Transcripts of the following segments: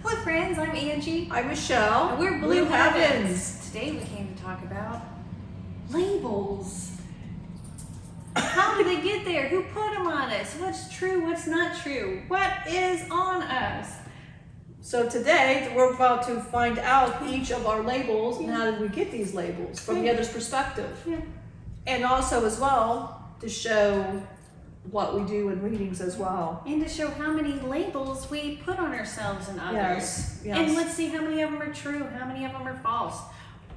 Hello friends, I'm Angie. I'm Michelle. And we're Blue Heavens. Today we came to talk about labels. How did they get there? Who put them on us? What's true, what's not true? What is on us? So today we're about to find out each of our labels and how did we get these labels from the other's perspective. Yeah. And also as well to show what we do in readings as well. And to show how many labels we put on ourselves and others. Yes, yes. And let's see how many of them are true, how many of them are false.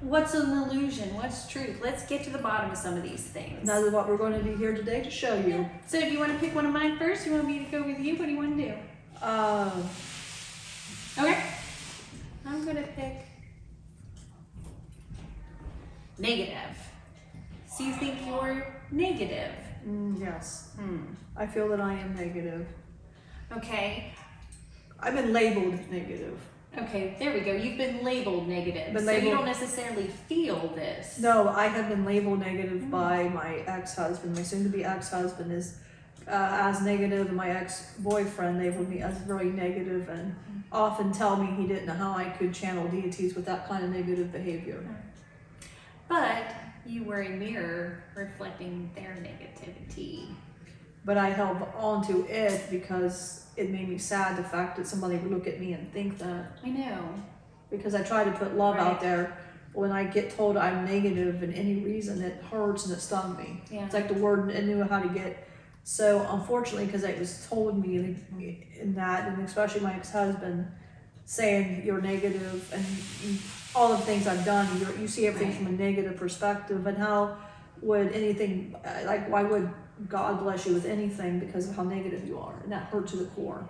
What's an illusion? What's truth? Let's get to the bottom of some of these things. That is what we're going to be here today to show you. Yeah. So do you want to pick one of mine first? You want me to go with you? What do you want to do? Okay. I'm going to pick negative. So you think you're negative? Yes. I feel that I am negative. Okay. I've been labeled negative. Okay, there we go. You've been labeled negative. Been so labeled- you don't necessarily feel this. No, I have been labeled negative by my ex-husband. My soon-to-be ex-husband is as negative, and my ex-boyfriend labeled me as very negative and often tell me he didn't know how I could channel deities with that kind of negative behavior. But you were a mirror reflecting their negativity. But I held on to it because it made me sad, the fact that somebody would look at me and think that. I know. Because I try to put love Right. out there. When I get told I'm negative in any reason, it hurts and it stung me. Yeah. It's like the word I knew how to get. So unfortunately, because it was told me in that, and especially my ex-husband saying you're negative and all the things I've done, you see everything Right. from a negative perspective, and how would anything, like why would God bless you with anything because of how negative you are? And that hurt to the core.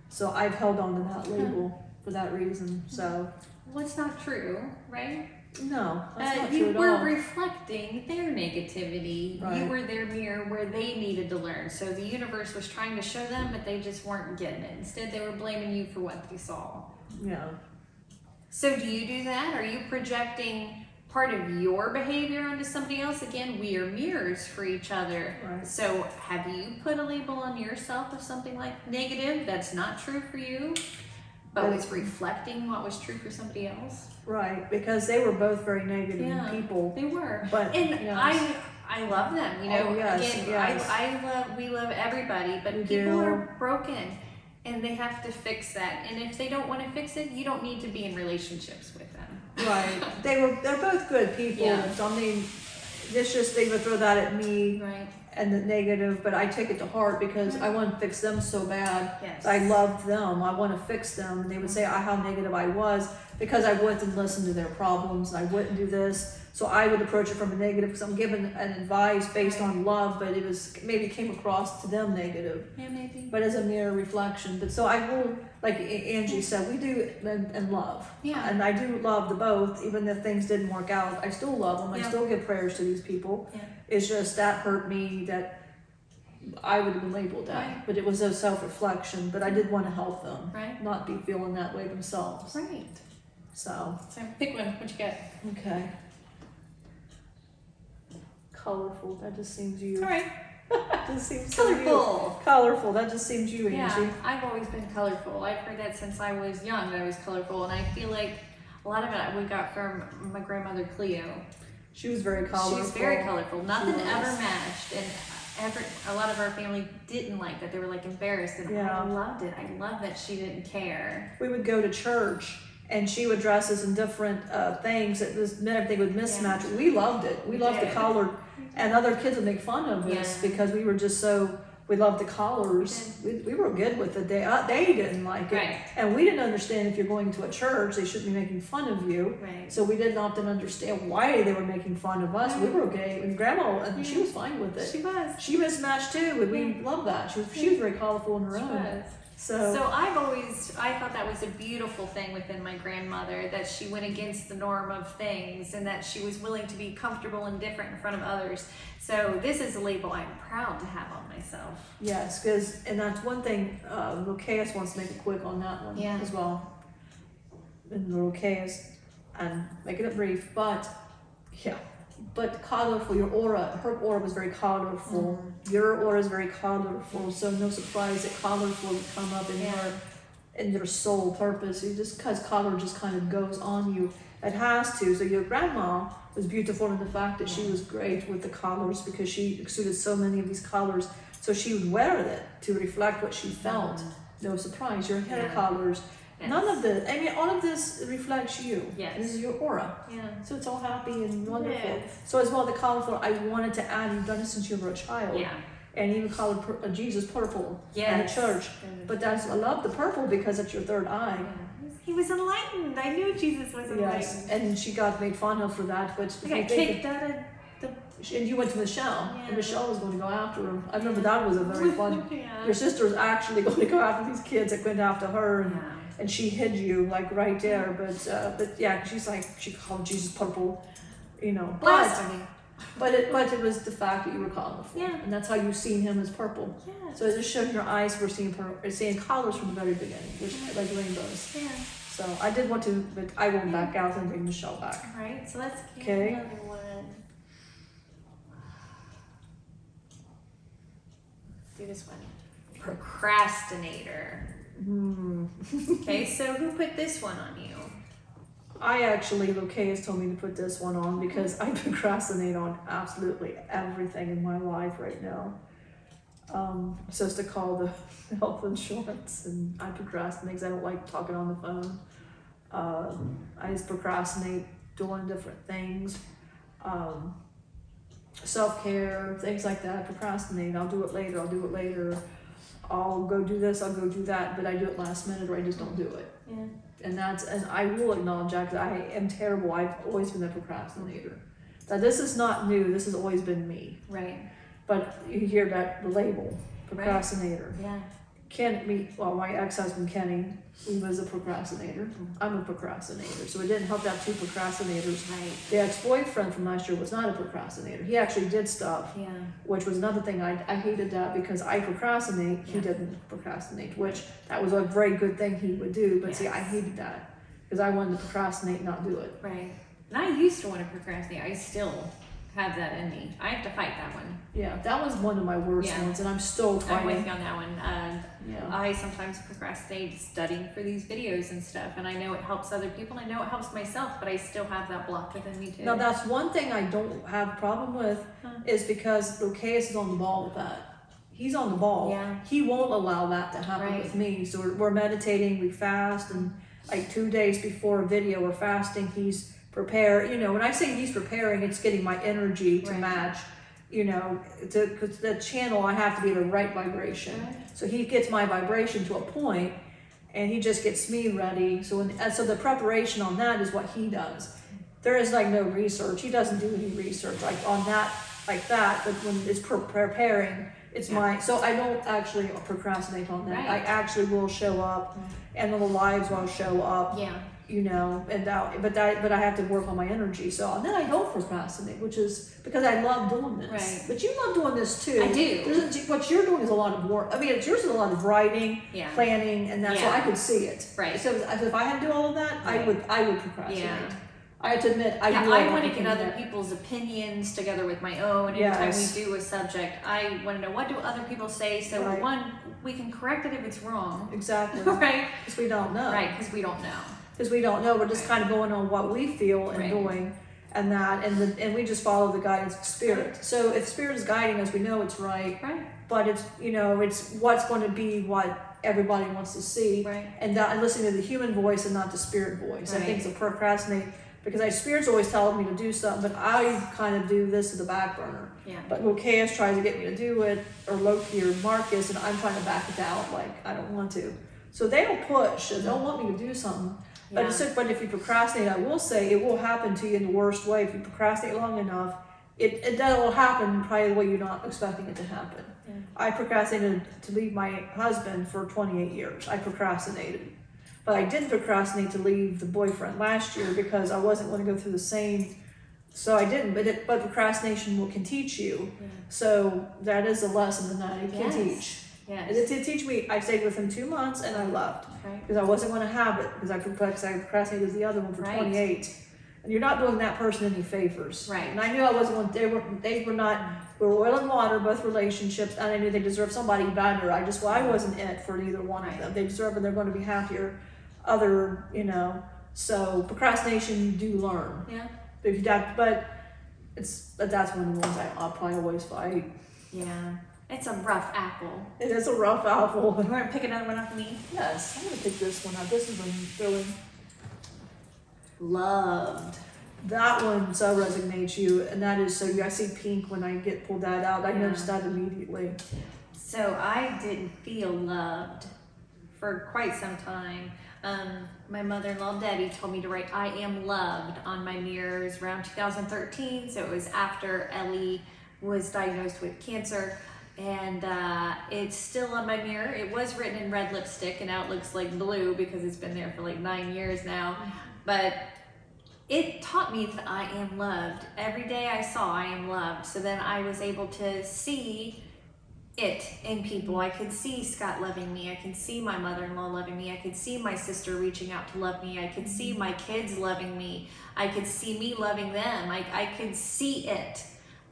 So I've held on to that label for that reason. So Well, it's not true, right? no, that's not You true at were all. reflecting their negativity. You Right. were their mirror where they needed to learn. So the universe was trying to show them, but they just weren't getting it. Instead, they were blaming you for what they saw. Yeah. So do you do that? Are you projecting part of your behavior onto somebody else? Again, we are mirrors for each other. Right. So have you put a label on yourself of something like negative that's not true for you, but was reflecting what was true for somebody else? Right, because they were both very negative Yeah. people. They were. But And yes. I love them, you know. Oh, yes, Again, yes. we love everybody, but We people do. are broken and they have to fix that. And if they don't want to fix it, you don't need to be in relationships with them. Right, they're both good people. Yeah. I mean, it's just they would throw that at me Right. and the negative, but I take it to heart because I want to fix them so bad. Yes. I loved them. I want to fix them. And they would say how negative I was because I wouldn't listen to their problems and I wouldn't do this. So I would approach it from a negative because I'm giving an advice based on love, but it was maybe came across to them negative. Yeah, maybe. But as a mirror reflection. But so I will, like Angie said, we do and love. Yeah. And I do love the both, even if things didn't work out. I still love them. Yeah. I still give prayers to these people. Yeah. It's just that hurt me that I would have been labeled that. Right. But it was a self-reflection. But I did want to help them, Right. not be feeling that way themselves. Right. So, So pick one. What you got? okay. Colorful. That just seems you. All right. Just seems so you. Colorful. Colorful. That just seems you, Angie. Yeah, I've always been colorful. I've heard that since I was young, that I was colorful. And I feel like a lot of it we got from my grandmother Cleo. She was very colorful. She was very colorful. Nothing was. ever matched. And a lot of our family didn't like that. They were like embarrassed. And Yeah. I loved it. I loved that she didn't care. We would go to church and she would dress us in different things that was meant everything would mismatch. Yeah. We loved it. We loved the did. color, and other kids would make fun of us Yeah. because we were just so. We loved the colors. We were good with it. They didn't like it, Right. and we didn't understand if you're going to a church, they shouldn't be making fun of you. Right. So we didn't often understand why they were making fun of us. We were okay, and Grandma, and she was fine with it. She was. She mismatched too, and we loved that. She was very colorful on her She own. was. So I thought that was a beautiful thing within my grandmother, that she went against the norm of things and that she was willing to be comfortable and different in front of others. So this is a label I'm proud to have on myself. yes, and that's one thing. Locaus wants to make it quick on that one Yeah. as well. And the Locaus, and making it brief, but yeah. But colorful, your aura, her aura was very colorful. Your aura is very colorful, so no surprise that colorful would come up in Yeah. her. in your soul purpose. You just, because color just kind of goes on you. It has to. So your grandma was beautiful in the fact that she was great with the colors because she exuded so many of these colors. So she would wear it to reflect what she felt. No surprise, your hair colors. Yes. None of this, I mean, all of this reflects you. Yes. This is your aura. Yeah. So it's all happy and wonderful. Yes. So as well, the colorful, I wanted to add, you've done it since you were a child. Yeah. And even called Jesus purple in the Yes. church. But that's, I love the purple because it's your third eye. Yeah. He was enlightened. I knew Jesus was enlightened. Yes, and she got made fun of for that. But I got kicked out of the... and you went to Michelle, Yeah. and Michelle was going to go after him. I remember that was a very fun. Yeah. Your sister was actually going to go after these kids that went after her, and she hid you like right there. But yeah, she's like, she called Jesus purple, you know. Blasphemy. But it was the fact that you were colorful, Yeah. and that's how you've seen him as purple. Yeah. So it just showed your eyes were seeing colors from the very beginning, which like rainbows. Yeah. So I did want to, but I won't back out and bring Michelle back. All right, so let's get Okay. another one. Let's do this one. Procrastinator. Okay, so who put this one on you? I actually, Lokay has told me to put this one on because I procrastinate on absolutely everything in my life right now. I'm supposed to call the health insurance, and I procrastinate because I don't like talking on the phone. I just procrastinate doing different things. Self-care, things like that, procrastinate. I'll do it later, I'll do it later. I'll go do this, I'll go do that, but I do it last minute or I just don't do it. Yeah. And I will acknowledge that because I am terrible. I've always been a procrastinator. Now this is not new, this has always been me. Right. But you hear that label, procrastinator. Yeah. My ex-husband Kenny, he was a procrastinator. I'm a procrastinator. So it didn't help that two procrastinators. Right. The ex-boyfriend from last year was not a procrastinator. He actually did stuff. Yeah. Which was another thing, I hated that because I procrastinate, he Yeah. didn't procrastinate, which that was a very good thing he would do, but see, Yes. I hated that because I wanted to procrastinate, not do it. Right. And I used to want to procrastinate. I still have that in me. I have to fight that one. Yeah, that was one of my worst Yeah. ones, and I'm still I'm with fighting. you on that one. Yeah. I sometimes procrastinate studying for these videos and stuff, and I know it helps other people, and I know it helps myself, but I still have that block within me too. Now that's one thing I don't have a problem with, is because Lucaeus is on the ball with that. He's on the ball. Yeah. He won't allow that to happen Right. with me. So we're meditating, we fast, and like 2 days before a video we're fasting, he's prepared. You know, when I say he's preparing, it's getting my energy to Right. match, you know, because the channel, I have to be the right vibration. Right. So he gets my vibration to a point, and he just gets me ready. So so the preparation on that is what he does. There is like no research. He doesn't do any research like on that, like that. But when it's preparing, it's my. So I don't actually procrastinate on that. Right. I actually will show up, and the lives will show up. Yeah. You know, but I have to work on my energy. So and then I don't procrastinate, which is because I love doing this. Right. But you love doing this too. I do. What you're doing is a lot of work. I mean, yours is a lot of writing, Yeah. planning, and that's Yeah. why I could see it. Right. So if I had to do all of that, Right. I would procrastinate. Yeah. I have to admit, I do. I like want to everything get other that- people's opinions together with my own. Anytime Yes. we do a subject, I want to know, what do other people say? So Right. one, we can correct it if it's wrong. Exactly. Right? Because we don't know. Right, because we don't know. Because we don't know. We're just Right. kind of going on what we feel and Right. doing, and that, and we just follow the guidance of spirit. So if spirit is guiding us, we know it's right. Right. But it's, you know, it's what's going to be what everybody wants to see. Right. And that, and listening to the human voice and not the spirit voice. I Right. think it's a procrastinate, because my spirit's always telling me to do something, but I kind of do this to the back burner. Yeah. But Lucaeus tries to get me to do it, or Loki or Marcus, and I'm trying to back it out, like I don't want to. So they don't push, and they'll want me to do something. Yeah. But if you procrastinate, I will say it will happen to you in the worst way. If you procrastinate long enough, that will happen probably the way you're not expecting it to happen. Yeah. I procrastinated to leave my husband for 28 years. I procrastinated. But I didn't procrastinate to leave the boyfriend last year because I wasn't going to go through the same. So I didn't. But procrastination can teach you. Yeah. So that is a lesson that it can Yes. teach. Yes. And it did teach me. I stayed with him 2 months and I left Right. because I wasn't going to have it because I procrastinated with the other one for Right. 28. And you're not doing that person any favors. Right. And I knew I wasn't, they were not, we were oil and water, both relationships, and I knew they deserved somebody better. I wasn't it for either one of them. They deserve, and they're going to be happier, so procrastination, you do learn. Yeah. If you but that's one of the ones I'll probably always fight. Yeah. It's a rough apple. It is a rough apple. You want to pick another one off of me? Yes, I'm gonna pick this one up. This is one really. Loved. That one so resonates you, and that is so. I see pink when I pulled that out. I noticed that immediately. So I didn't feel loved for quite some time. My mother-in-law Debbie told me to write "I am loved" on my mirrors around 2013. So it was after Ellie was diagnosed with cancer, and it's still on my mirror. It was written in red lipstick, and now it looks like blue because it's been there for like 9 years now. But it taught me that I am loved. Every day I saw I am loved. So then I was able to see it in people. I could see Scott loving me. I could see my mother-in-law loving me. I could see my sister reaching out to love me. I could see my kids loving me. I could see me loving them. I could see it.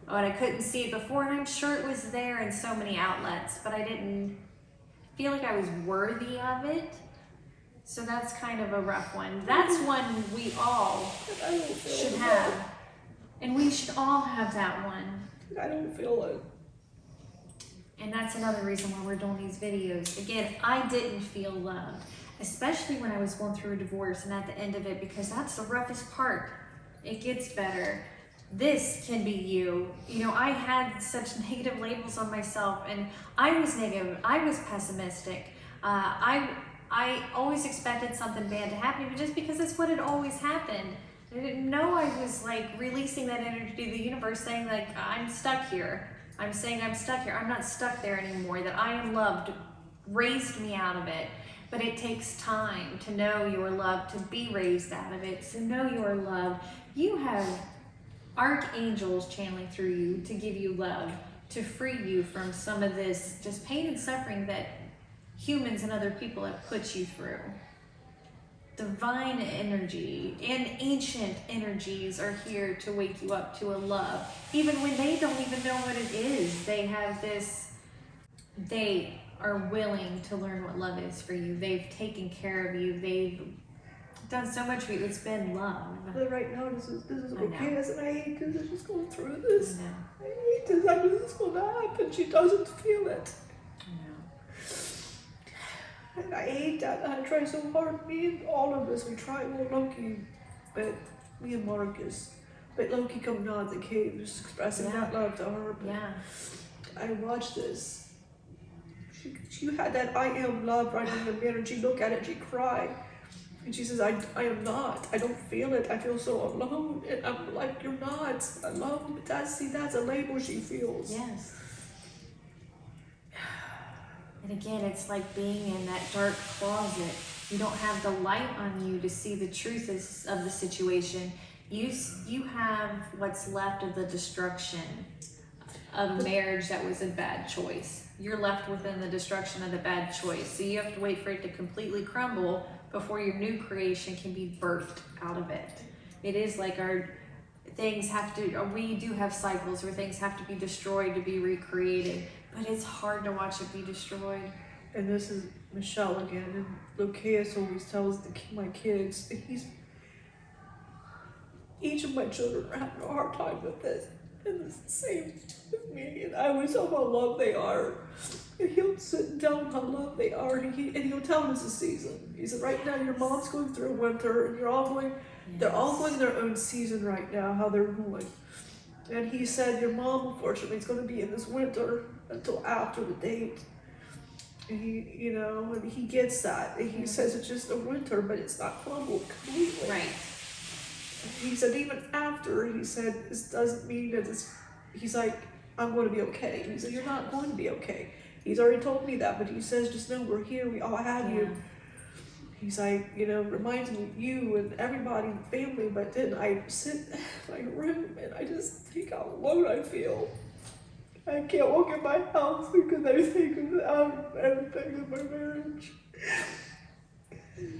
But I couldn't see it before, and I'm sure it was there in so many outlets, but I didn't feel like I was worthy of it. So that's kind of a rough one. That's one we all should have. And we should all have that one. I don't feel it. And that's another reason why we're doing these videos. Again, I didn't feel loved, especially when I was going through a divorce and at the end of it, because that's the roughest part. It gets better. This can be you. I had such negative labels on myself, and I was negative. I was pessimistic. I always expected something bad to happen, but just because it's what had always happened. I didn't know I was like releasing that energy to the universe, saying like, I'm stuck here. I'm saying I'm stuck here. I'm not stuck there anymore. That I am loved raised me out of it. But it takes time to know you are loved, to be raised out of it, to know you are loved. You have archangels channeling through you to give you love, to free you from some of this just pain and suffering that humans and other people have put you through. Divine energy and ancient energies are here to wake you up to a love. Even when they don't even know what it is, they have this, they are willing to learn what love is for you. They've taken care of you. They've done so much for you. It's been love. But right now, this is I know. okay, and I hate this. I'm just going through this. I know. I hate this. I knew this was going to happen. She doesn't feel it. I know. And I hate that. I try so hard. Me and all of us, we try. Well, Loki, but me and Marcus. But Loki coming out of the cave, just expressing that love to her. But Yeah. I watched this. She had that I am love right in the mirror, and she looked at it and she cried. And she says, I am not. I don't feel it. I feel so alone. And I'm like, you're not alone. But that's a label she feels. Yes. And again, it's like being in that dark closet. You don't have the light on you to see the truth of the situation. You have what's left of the destruction of a marriage that was a bad choice. You're left within the destruction of the bad choice. So you have to wait for it to completely crumble before your new creation can be birthed out of it. It is like we do have cycles where things have to be destroyed to be recreated, but it's hard to watch it be destroyed. And this is Michelle again, and Lucius always tells my kids, each of my children are having a hard time with this. And it's the same with me, and I always tell them how loved they are. And he'll sit and tell them how loved they are, and he'll tell them it's a season. He said, right now your mom's going through winter, and they're all going their own season right now, how they're going. And he said, your mom, unfortunately, is going to be in this winter until after the date. And and he gets that. And he says it's just a winter, but it's not crumbled completely. Right. He said, even after, he said, this doesn't mean that he's like, I'm going to be okay. And he said, you're not going to be okay. He's already told me that, but he says, just know we're here, we all have you. He's like, reminds me of you and everybody in the family, but then I sit in my room and I just think how alone I feel. I can't walk in my house because I think of everything in my marriage.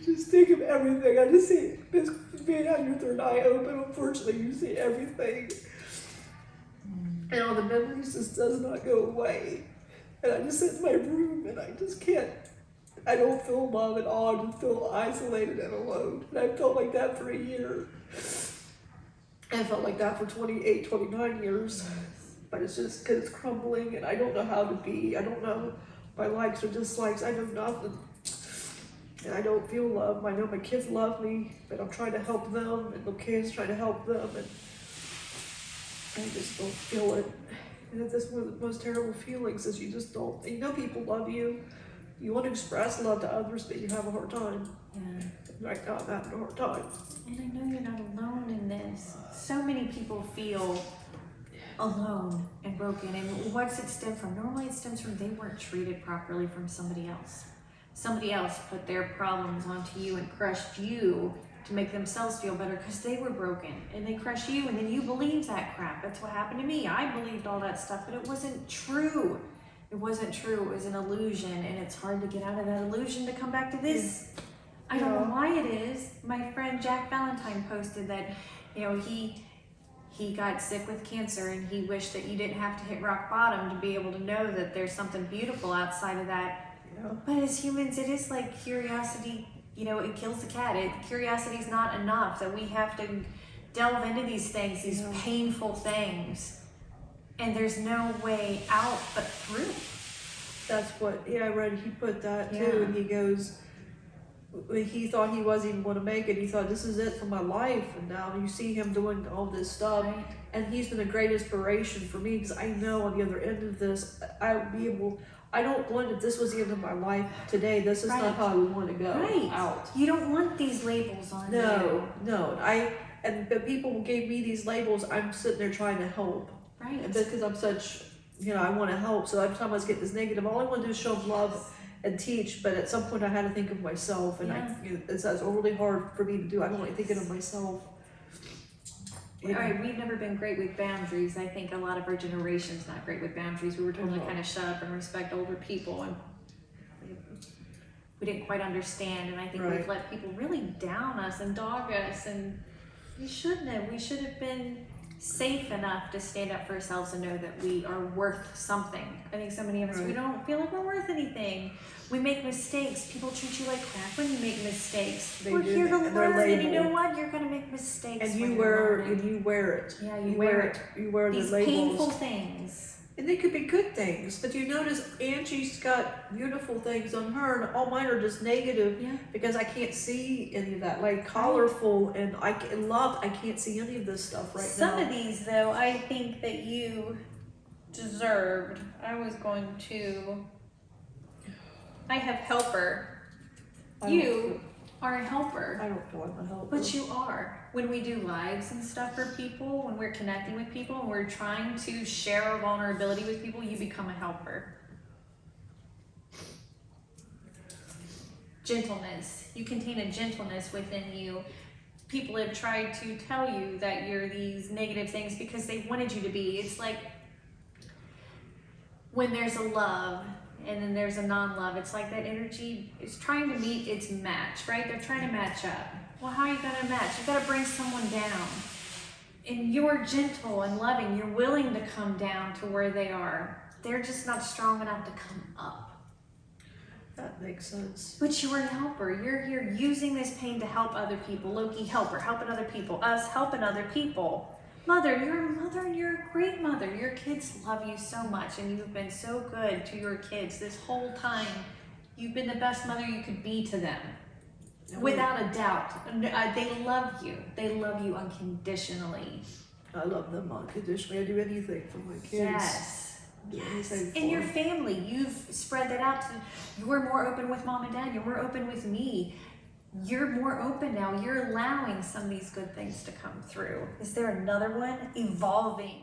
Just think of everything. I just see this being out your third eye open, unfortunately, you see everything. And all the memories just does not go away. And I just sit in my room and I just can't, I don't feel love at all. I just feel isolated and alone. And I felt like that for a year. And I felt like that for 28, 29 years. But it's just because it's crumbling and I don't know how to be. I don't know my likes or dislikes. I know nothing. And I don't feel love. I know my kids love me, but I'm trying to help them, and the kids trying to help them, and I just don't feel it. And that's one of the most terrible feelings is you just don't, you know people love you. You want to express love to others, but you have a hard time. Yeah. Right now I'm having a hard time. And I know you're not alone in this. So many people feel alone and broken. And what's it stem from? Normally it stems from they weren't treated properly from somebody else. Somebody else put their problems onto you and crushed you to make themselves feel better because they were broken, and they crushed you, and then you believed that crap. That's what happened to me. I believed all that stuff, but it wasn't true. It wasn't true. It was an illusion, and it's hard to get out of that illusion to come back to this. I don't know why it is. My friend Jack Valentine posted that, you know, he got sick with cancer, and he wished that you didn't have to hit rock bottom to be able to know that there's something beautiful outside of that. But as humans, it is like curiosity, you know, it kills the cat. Curiosity is not enough, that we have to delve into these things, these painful things. And there's no way out but through. That's what, I read, he put that too, and he goes, he thought he wasn't even going to make it. He thought, this is it for my life. And now you see him doing all this stuff. Right. And he's been a great inspiration for me because I know on the other end of this, I would be able, I don't want, if this was the end of my life today, this is not how I would want to go out. You don't want these labels on you. No. And the people who gave me these labels, I'm sitting there trying to help. Right. And because I'm such, I want to help. So every time I was getting this negative, all I want to do is show love and teach. But at some point I had to think of myself, and it's really hard for me to do. I don't like thinking of myself. All right, we've never been great with boundaries. I think a lot of our generation's not great with boundaries. We were told to kind of shut up and respect older people, and we didn't quite understand. And I think we've let people really down us and dog us, and we shouldn't have. We should have been safe enough to stand up for ourselves and know that we are worth something. I think so many of us, we don't feel like we're worth anything. We make mistakes. People treat you like crap when you make mistakes. We're here to learn, and you know what? You're gonna make mistakes. And you wear it. Yeah, you wear it. You wear these the labels. painful things. And they could be good things, but you notice Angie's got beautiful things on her, and all mine are just negative because I can't see any of that. Like colorful and I can't see any of this stuff right now. Some of these, though, I think that you deserved. I have helper. You are a helper. I don't feel like a helper. But you are. When we do lives and stuff for people, when we're connecting with people, and we're trying to share our vulnerability with people, you become a helper. Gentleness. You contain a gentleness within you. People have tried to tell you that you're these negative things because they wanted you to be. It's like when there's a love and then there's a non-love, it's like that energy is trying to meet its match, right? They're trying to match up. Well, how are you gonna match? You gotta bring someone down. And you're gentle and loving, you're willing to come down to where they are. They're just not strong enough to come up. That makes sense. But you are a helper. You're here using this pain to help other people. Loki, helper, helping other people. Us, helping other people. Mother, you're a mother and you're a great mother. Your kids love you so much, and you've been so good to your kids this whole time. You've been the best mother you could be to them. Without a doubt. They love you. They love you unconditionally. I love them unconditionally. I do anything for my kids. Yes. Yes. And your family, you've spread that out to, you're more open with mom and dad, you're more open with me. You're more open now. You're allowing some of these good things to come through. Is there another one? Evolving.